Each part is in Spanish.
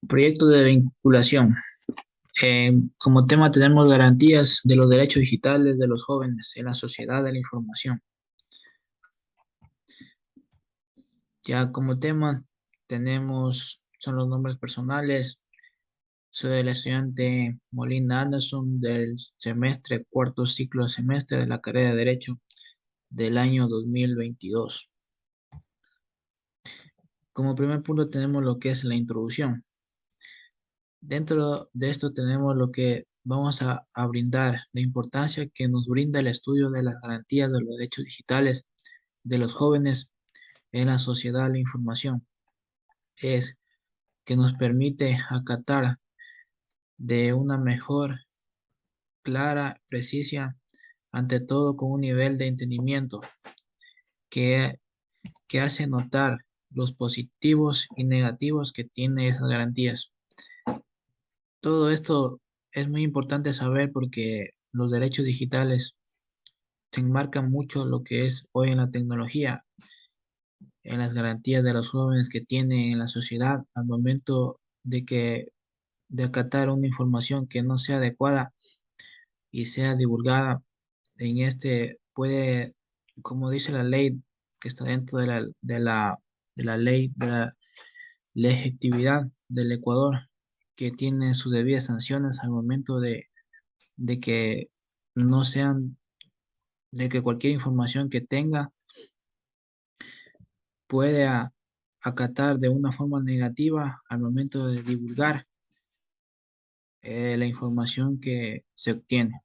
Proyecto de vinculación. Como tema tenemos garantías de los derechos digitales de los jóvenes en la sociedad de la información. Ya como tema son los nombres personales. Soy el estudiante Molina Anderson del semestre, cuarto ciclo semestre de la carrera de Derecho del año 2022. Como primer punto tenemos lo que es la introducción. Dentro de esto tenemos lo que vamos a brindar, la importancia que nos brinda el estudio de las garantías de los derechos digitales de los jóvenes en la sociedad de la información. Es que nos permite acatar de una mejor, clara, precisa, ante todo con un nivel de entendimiento que, que hace notar los positivos y negativos que tiene esas garantías. Todo esto es muy importante saber porque los derechos digitales se enmarcan mucho lo que es hoy en la tecnología, en las garantías de los jóvenes que tienen en la sociedad al momento de acatar una información que no sea adecuada y sea divulgada en puede, como dice la ley que está dentro de la ley de la legitimidad del Ecuador, que tiene sus debidas sanciones al momento de que no sean, de que cualquier información que tenga puede acatar de una forma negativa al momento de divulgar la información que se obtiene.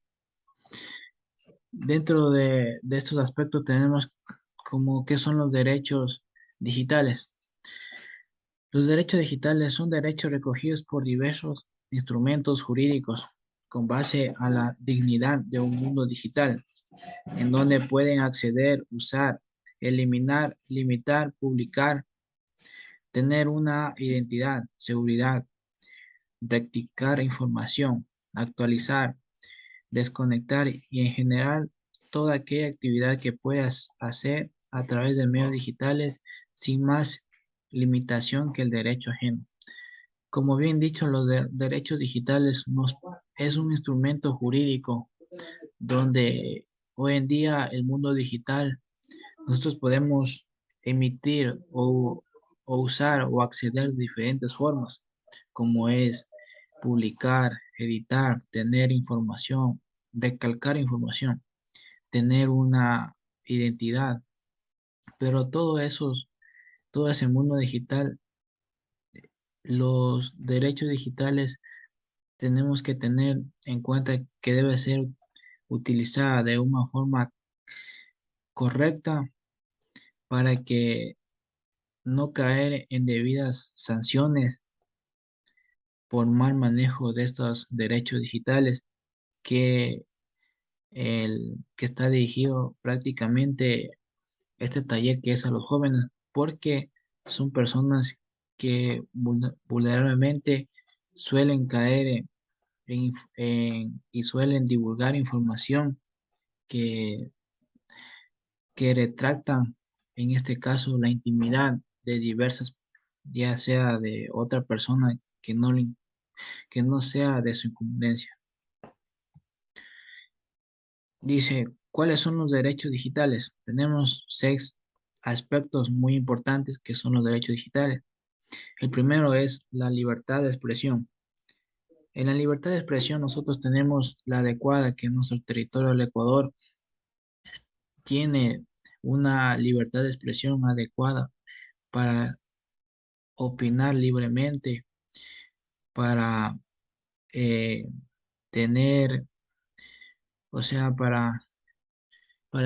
Dentro de estos aspectos tenemos como qué son los derechos digitales. Los derechos digitales son derechos recogidos por diversos instrumentos jurídicos con base a la dignidad de un mundo digital, en donde pueden acceder, usar, eliminar, limitar, publicar, tener una identidad, seguridad, rectificar información, actualizar, desconectar y en general toda aquella actividad que puedas hacer a través de medios digitales sin más limitación que el derecho ajeno. Como bien dicho, los derechos digitales es un instrumento jurídico donde hoy en día el mundo digital nosotros podemos emitir o usar o acceder de diferentes formas, como es publicar, editar, tener información, recalcar información, tener una identidad, pero todo ese mundo digital, los derechos digitales tenemos que tener en cuenta que debe ser utilizada de una forma correcta para que no caer en debidas sanciones por mal manejo de estos derechos digitales que que está dirigido prácticamente este taller que es a los jóvenes, porque son personas que vulnerablemente suelen caer y suelen divulgar información que, que retractan, en este caso, la intimidad de diversas, ya sea de otra persona que no sea de su incumbencia. Dice, ¿cuáles son los derechos digitales? Tenemos seis aspectos muy importantes que son los derechos digitales. El primero es la libertad de expresión. En la libertad de expresión nosotros tenemos la adecuada que nuestro territorio del Ecuador tiene una libertad de expresión adecuada para opinar libremente, para eh, tener, o sea, para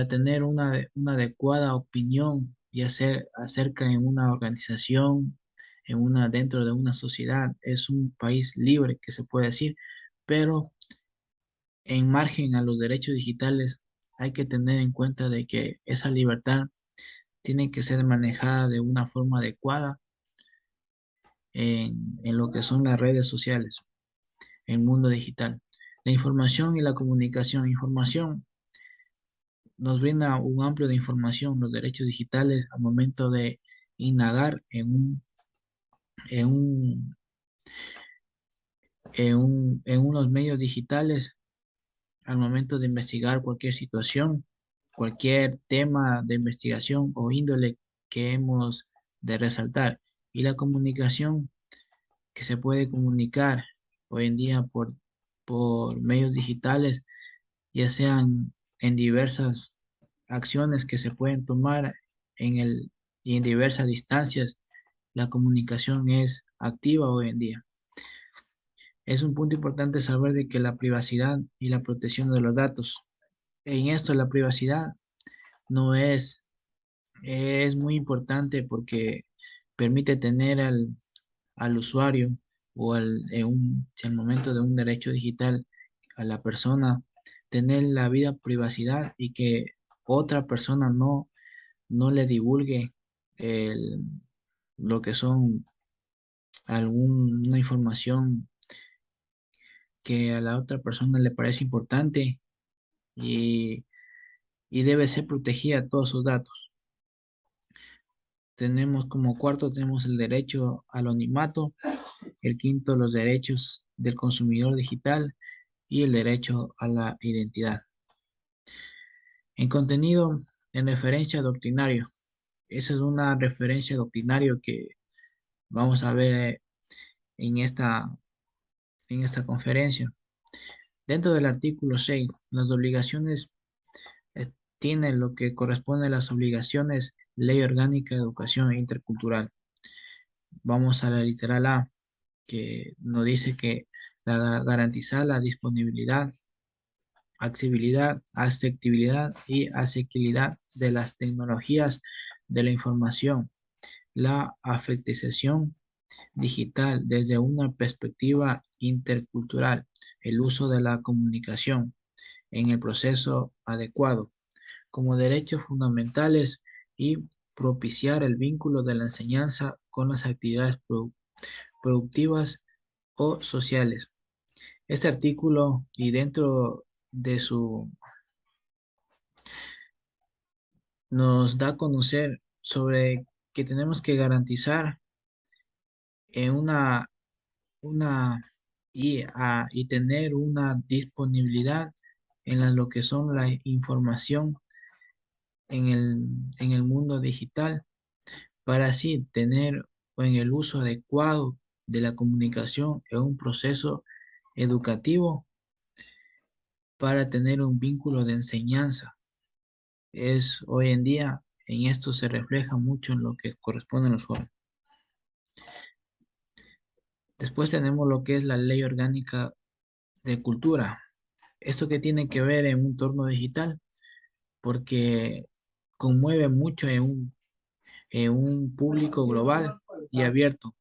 tener una adecuada opinión y hacer acerca en una organización, dentro de una sociedad. Es un país libre, que se puede decir, pero en margen a los derechos digitales hay que tener en cuenta de que esa libertad tiene que ser manejada de una forma adecuada en lo que son las redes sociales, el mundo digital. La información y la comunicación. Información nos brinda un amplio de información, los derechos digitales al momento de indagar en un en unos medios digitales al momento de investigar cualquier situación, cualquier tema de investigación o índole que hemos de resaltar. Y la comunicación que se puede comunicar hoy en día por medios digitales, ya sean en diversas acciones que se pueden tomar y en diversas distancias, la comunicación es activa hoy en día. Es un punto importante saber de que la privacidad y la protección de los datos. En esto la privacidad no es muy importante porque permite tener al usuario o si al momento de un derecho digital a la persona tener la vida privacidad y que otra persona no le divulgue el- lo que son alguna información que a la otra persona le parece importante y, y debe ser protegida todos sus datos. Tenemos como cuarto, tenemos el derecho al anonimato, el quinto, los derechos del consumidor digital y el derecho a la identidad. En contenido, en referencia doctrinario. Esa es una referencia doctrinario que vamos a ver en esta conferencia. Dentro del artículo 6, las obligaciones tienen lo que corresponde a las obligaciones Ley Orgánica de Educación Intercultural. Vamos a la literal A, que nos dice que garantizar la disponibilidad, accesibilidad y asequibilidad de las tecnologías de la información, la afectización digital desde una perspectiva intercultural, el uso de la comunicación en el proceso adecuado como derechos fundamentales y propiciar el vínculo de la enseñanza con las actividades productivas o sociales. Este artículo y dentro de su nos da a conocer sobre que tenemos que garantizar en y tener una disponibilidad lo que son la información en el mundo digital para así tener en el uso adecuado de la comunicación en un proceso educativo para tener un vínculo de enseñanza. Es hoy en día, en esto se refleja mucho en lo que corresponde a los jóvenes. Después tenemos lo que es la Ley Orgánica de Cultura. Esto que tiene que ver en un entorno digital, porque conmueve mucho en un público global y abierto.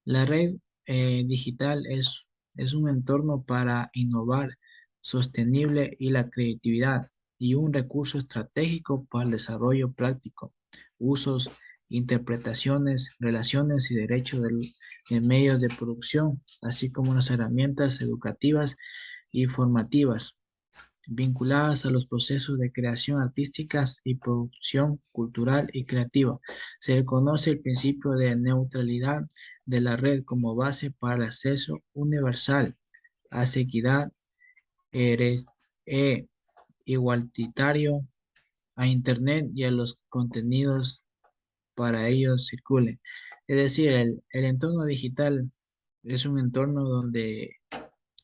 La red digital es un entorno para innovar sostenible y la creatividad y un recurso estratégico para el desarrollo práctico, usos, interpretaciones, relaciones y derechos de medios de producción, así como las herramientas educativas y formativas vinculadas a los procesos de creación artísticas y producción cultural y creativa. Se reconoce el principio de neutralidad de la red como base para el acceso universal, asequibilidad eres, e igualitario a Internet y a los contenidos para ellos circulen. Es decir, el entorno digital es un entorno donde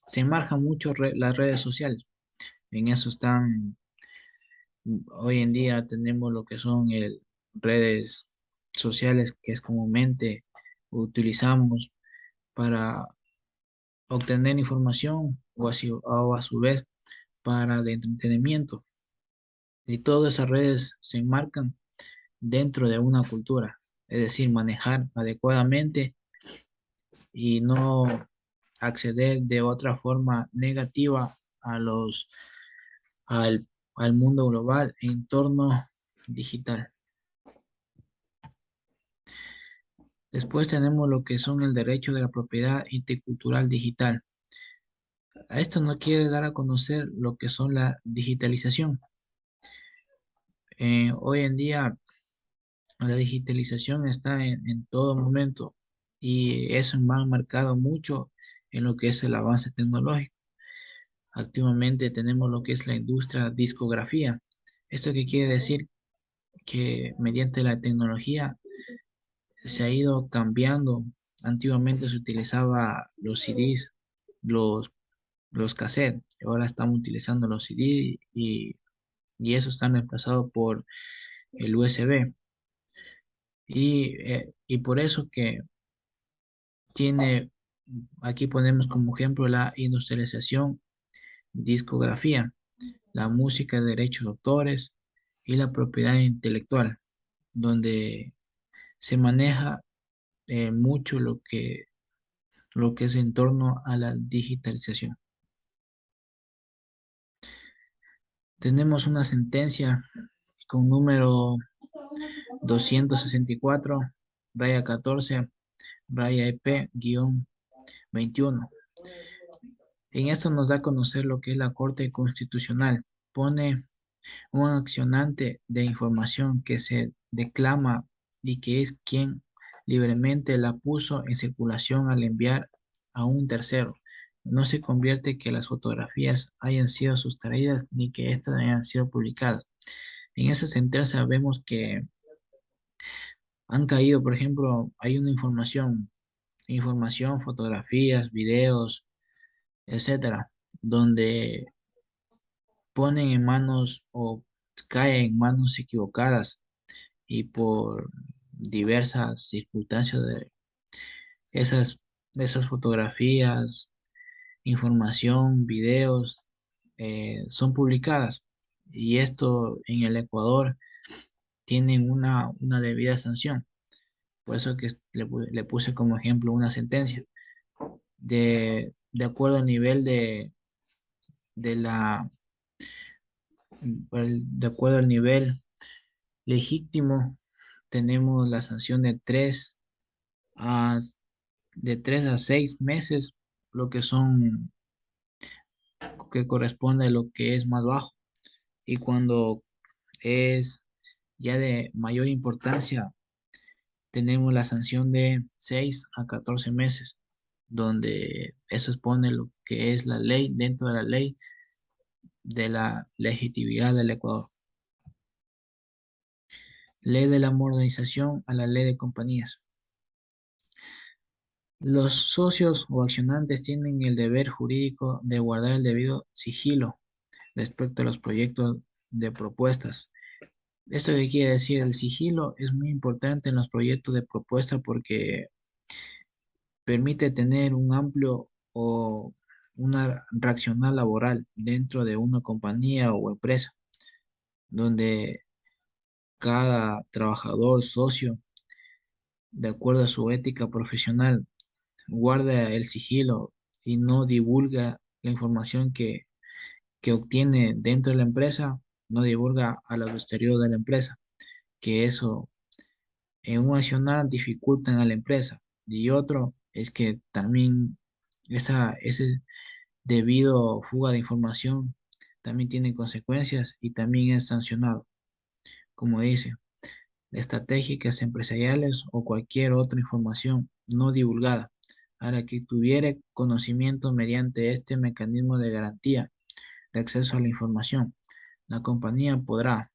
se marcan mucho las redes sociales. En eso están. Hoy en día tenemos lo que son redes sociales que es comúnmente utilizamos para obtener información o a su vez para de entretenimiento. Y todas esas redes se enmarcan dentro de una cultura, es decir, manejar adecuadamente y no acceder de otra forma negativa al, al mundo global e entorno digital. Después tenemos lo que son el derecho de la propiedad intercultural digital. A esto no quiere dar a conocer lo que son la digitalización. Hoy en día la digitalización está en todo momento y eso me ha marcado mucho en lo que es el avance tecnológico. Activamente tenemos lo que es la industria discografía. ¿Esto qué quiere decir? Que mediante la tecnología se ha ido cambiando. Antiguamente se utilizaba los CDs, los, los cassettes. Ahora estamos utilizando los CD y eso está reemplazado por el USB. Y por eso que tiene, aquí ponemos como ejemplo la industrialización, discografía, la música de derechos de autores y la propiedad intelectual, donde se maneja mucho lo que es en torno a la digitalización. Tenemos una sentencia con número 264, raya 14, raya EP-21. En esto nos da a conocer lo que es la Corte Constitucional. Pone un accionante de información que se declama y que es quien libremente la puso en circulación al enviar a un tercero. No se convierte que las fotografías hayan sido sustraídas ni que éstas hayan sido publicadas. En esa sentencia vemos que han caído, por ejemplo, hay una información, fotografías, videos, etcétera, donde ponen en manos o caen en manos equivocadas y por diversas circunstancias de esas, de esas fotografías, información, videos, son publicadas. Y esto en el Ecuador tienen una debida sanción. Por eso que le puse como ejemplo una sentencia. De acuerdo al nivel de la, de acuerdo al nivel legítimo, tenemos la sanción a, de 3 a 6 meses, lo que son, que corresponde a lo que es más bajo. Y cuando es ya de mayor importancia, tenemos la sanción de 6 a 14 meses, donde eso expone lo que es la ley dentro de la ley de la legitimidad del Ecuador. Ley de la modernización a la ley de compañías. Los socios o accionantes tienen el deber jurídico de guardar el debido sigilo respecto a los proyectos de propuestas. ¿Esto qué quiere decir? El sigilo es muy importante en los proyectos de propuesta porque permite tener un amplio o una racional laboral dentro de una compañía o empresa, donde cada trabajador, socio, de acuerdo a su ética profesional, guarda el sigilo y no divulga la información que obtiene dentro de la empresa, no divulga a lo exterior de la empresa, que eso en un accionar dificultan a la empresa. Y otro es que también ese debido fuga de información también tiene consecuencias y también es sancionado, como dice, estratégicas empresariales o cualquier otra información no divulgada, para que tuviera conocimiento mediante este mecanismo de garantía de acceso a la información. La compañía podrá,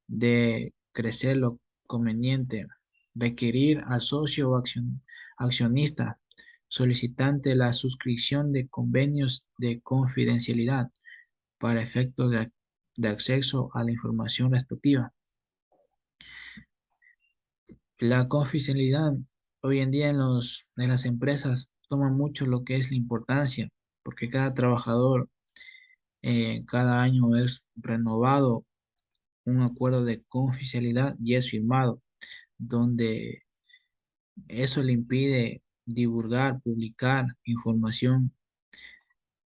de crecer lo conveniente, requerir al socio o accionista solicitante la suscripción de convenios de confidencialidad para efectos de acceso a la información respectiva. La confidencialidad hoy en día en las empresas toma mucho lo que es la importancia, porque cada trabajador cada año es renovado un acuerdo de confidencialidad y es firmado, donde eso le impide divulgar, publicar información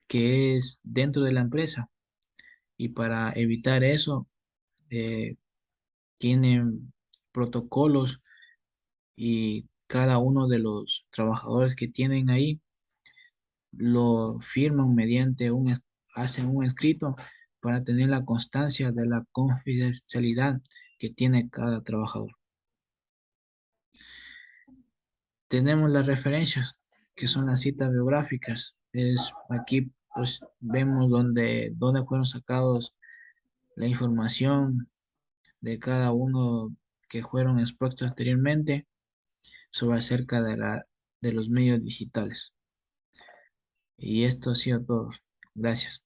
que es dentro de la empresa. Y para evitar eso, eh, tienen protocolos y cada uno de los trabajadores que tienen ahí lo firman mediante hacen un escrito para tener la constancia de la confidencialidad que tiene cada trabajador. Tenemos las referencias. que son las citas biográficas. Es aquí pues vemos dónde fueron sacados la información de cada uno que fueron expuestos anteriormente sobre acerca de los medios digitales. Y esto ha sido todo. Gracias.